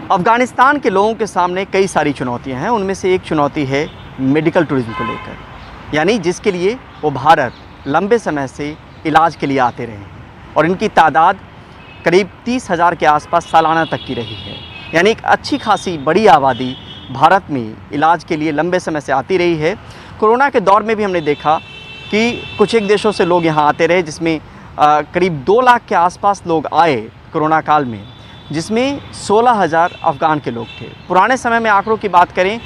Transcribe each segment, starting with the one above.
अफ़गानिस्तान के लोगों के सामने कई सारी चुनौतियां हैं। उनमें से एक चुनौती है मेडिकल टूरिज़्म को लेकर, यानी जिसके लिए वो भारत लंबे समय से इलाज के लिए आते रहे हैं और इनकी तादाद करीब 30,000 के आसपास सालाना तक की रही है। यानी एक अच्छी खासी बड़ी आबादी भारत में इलाज के लिए लंबे समय से आती रही है। कोरोना के दौर में भी हमने देखा कि कुछ एक देशों से लोग यहाँ आते रहे, जिसमें करीब 2 लाख के आसपास लोग आए कोरोना काल में, जिसमें 16,000 अफ़गान के लोग थे। पुराने समय में आंकड़ों की बात करें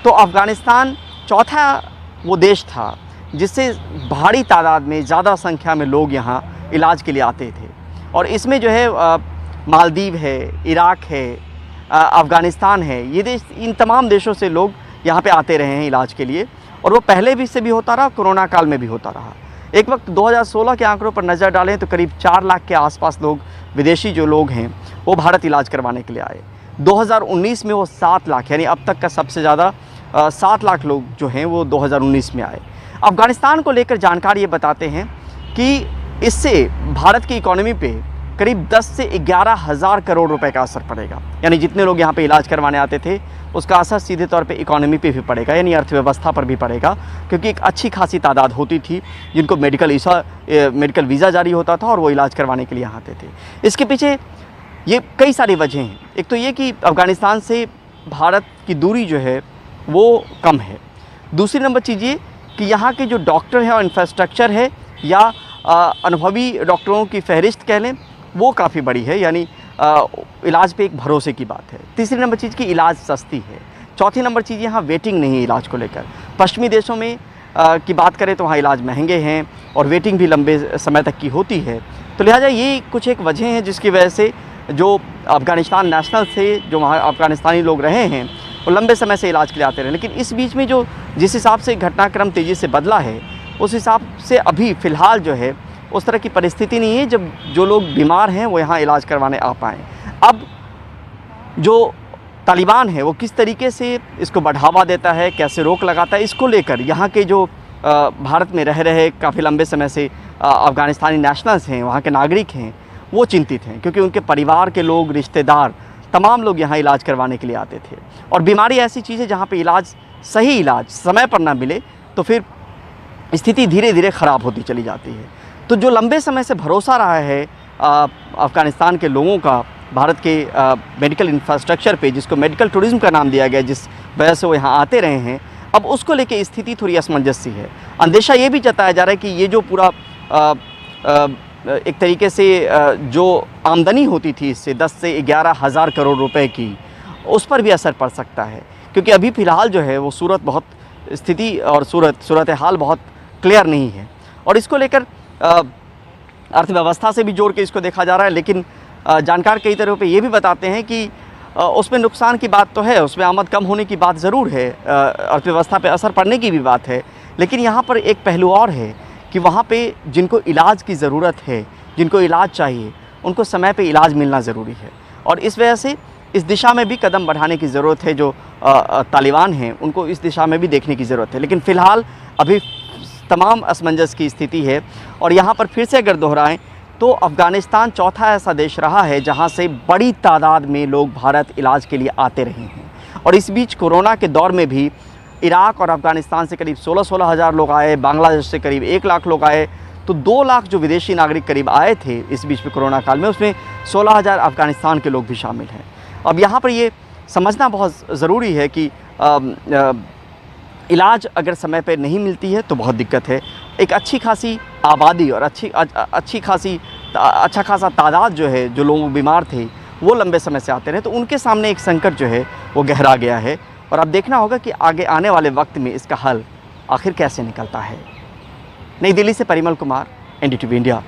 तो अफ़गानिस्तान चौथा वो देश था जिससे भारी तादाद में ज़्यादा संख्या में लोग यहाँ इलाज के लिए आते थे। और इसमें जो है मालदीव है, इराक है, अफ़गानिस्तान है, ये देश, इन तमाम देशों से लोग यहाँ पे आते रहे हैं इलाज के लिए, और वो पहले भी से भी होता रहा, कोरोना काल में भी होता रहा। एक वक्त 2016 के आंकड़ों पर नज़र डालें तो करीब 4 लाख के आसपास लोग, विदेशी जो लोग हैं, वो भारत इलाज करवाने के लिए आए। 2019 में वो 7 लाख, यानी अब तक का सबसे ज़्यादा 7 लाख लोग जो हैं वो 2019 में आए। अफ़गानिस्तान को लेकर जानकारी ये बताते हैं कि इससे भारत की इकोनॉमी पे करीब 10 से 11 हज़ार करोड़ रुपए का असर पड़ेगा। यानी जितने लोग यहाँ पे इलाज करवाने आते थे उसका असर सीधे तौर पे इकोनॉमी पे भी पड़ेगा, यानी अर्थव्यवस्था पर भी पड़ेगा, क्योंकि एक अच्छी खासी तादाद होती थी जिनको मेडिकल वीज़ा जारी होता था और वो इलाज करवाने के लिए यहाँ आते थे। इसके पीछे ये कई सारी वजह हैं। एक तो ये कि अफ़गानिस्तान से भारत की दूरी जो है वो कम है। दूसरी नंबर चीज़ ये कि यहाँ के जो डॉक्टर हैं और इंफ्रास्ट्रक्चर है या अनुभवी डॉक्टरों की फहरिस्त कह लें, वो काफ़ी बड़ी है, यानी इलाज पे एक भरोसे की बात है। तीसरी नंबर चीज़ की इलाज सस्ती है। चौथी नंबर चीज़ यहाँ वेटिंग नहीं है इलाज को लेकर। पश्चिमी देशों में की बात करें तो वहाँ इलाज महंगे हैं और वेटिंग भी लंबे समय तक की होती है। तो लिहाजा ये कुछ एक वजह हैं जिसकी वजह से जो अफ़गानिस्तान नेशनल से जो वहाँ अफ़गानिस्तानी लोग रहे हैं वो लंबे समय से इलाज के लिए आते रहे। लेकिन इस बीच में जिस हिसाब से घटनाक्रम तेज़ी से बदला है, उस हिसाब से अभी फ़िलहाल जो है उस तरह की परिस्थिति नहीं है जब जो लोग बीमार हैं वो यहाँ इलाज करवाने आ पाएँ। अब जो तालिबान है वो किस तरीके से इसको बढ़ावा देता है, कैसे रोक लगाता है, इसको लेकर यहाँ के जो भारत में रह रहे काफ़ी लंबे समय से अफ़गानिस्तानी नेशनल्स हैं, वहाँ के नागरिक हैं, वो चिंतित हैं, क्योंकि उनके परिवार के लोग, रिश्तेदार, तमाम लोग यहाँ इलाज करवाने के लिए आते थे। और बीमारी ऐसी चीज़ है जहाँ पे सही इलाज समय पर ना मिले तो फिर स्थिति धीरे धीरे ख़राब होती चली जाती है। तो जो लंबे समय से भरोसा रहा है अफ़गानिस्तान के लोगों का भारत के मेडिकल इंफ्रास्ट्रक्चर पे, जिसको मेडिकल टूरिज़्म का नाम दिया गया, जिस वजह से वो यहाँ आते रहे हैं, अब उसको लेके स्थिति थोड़ी असमंजस सी है। अंदेशा ये भी जताया जा रहा है कि ये जो पूरा एक तरीके से जो आमदनी होती थी इससे 10 से 11 हज़ार करोड़ रुपए की, उस पर भी असर पड़ सकता है, क्योंकि अभी फ़िलहाल जो है वो स्थिति और सूरत हाल बहुत क्लियर नहीं है। और इसको लेकर अर्थव्यवस्था से भी जोड़ के इसको देखा जा रहा है। लेकिन जानकार कई तरह पे ये भी बताते हैं कि उसमें नुकसान की बात तो है, उसमें आमद कम होने की बात ज़रूर है, अर्थव्यवस्था पे असर पड़ने की भी बात है, लेकिन यहाँ पर एक पहलू और है कि वहाँ पे जिनको इलाज की ज़रूरत है, जिनको इलाज चाहिए, उनको समय पे इलाज मिलना ज़रूरी है। और इस वजह से इस दिशा में भी कदम बढ़ाने की ज़रूरत है। जो तालिबान हैं उनको इस दिशा में भी देखने की ज़रूरत है। लेकिन फ़िलहाल अभी तमाम असमंजस की स्थिति है। और यहाँ पर फिर से अगर दोहराएं तो अफ़गानिस्तान चौथा ऐसा देश रहा है जहाँ से बड़ी तादाद में लोग भारत इलाज के लिए आते रहे हैं। और इस बीच कोरोना के दौर में भी इराक और अफ़गानिस्तान से करीब 16 हज़ार लोग आए, बांग्लादेश से करीब 1 लाख लोग आए, तो 2 लाख जो विदेशी नागरिक करीब आए थे इस बीच में कोरोना काल में, उसमें 16,000 अफ़गानिस्तान के लोग भी शामिल हैं। अब यहाँ पर ये समझना बहुत ज़रूरी है कि इलाज अगर समय पर नहीं मिलती है तो बहुत दिक्कत है। एक अच्छी खासी आबादी और अच्छा खासा तादाद जो है, जो लोग बीमार थे वो लंबे समय से आते रहे, तो उनके सामने एक संकट जो है वो गहरा गया है। और अब देखना होगा कि आगे आने वाले वक्त में इसका हल आखिर कैसे निकलता है। नई दिल्ली से परिमल कुमार, NDTV इंडिया।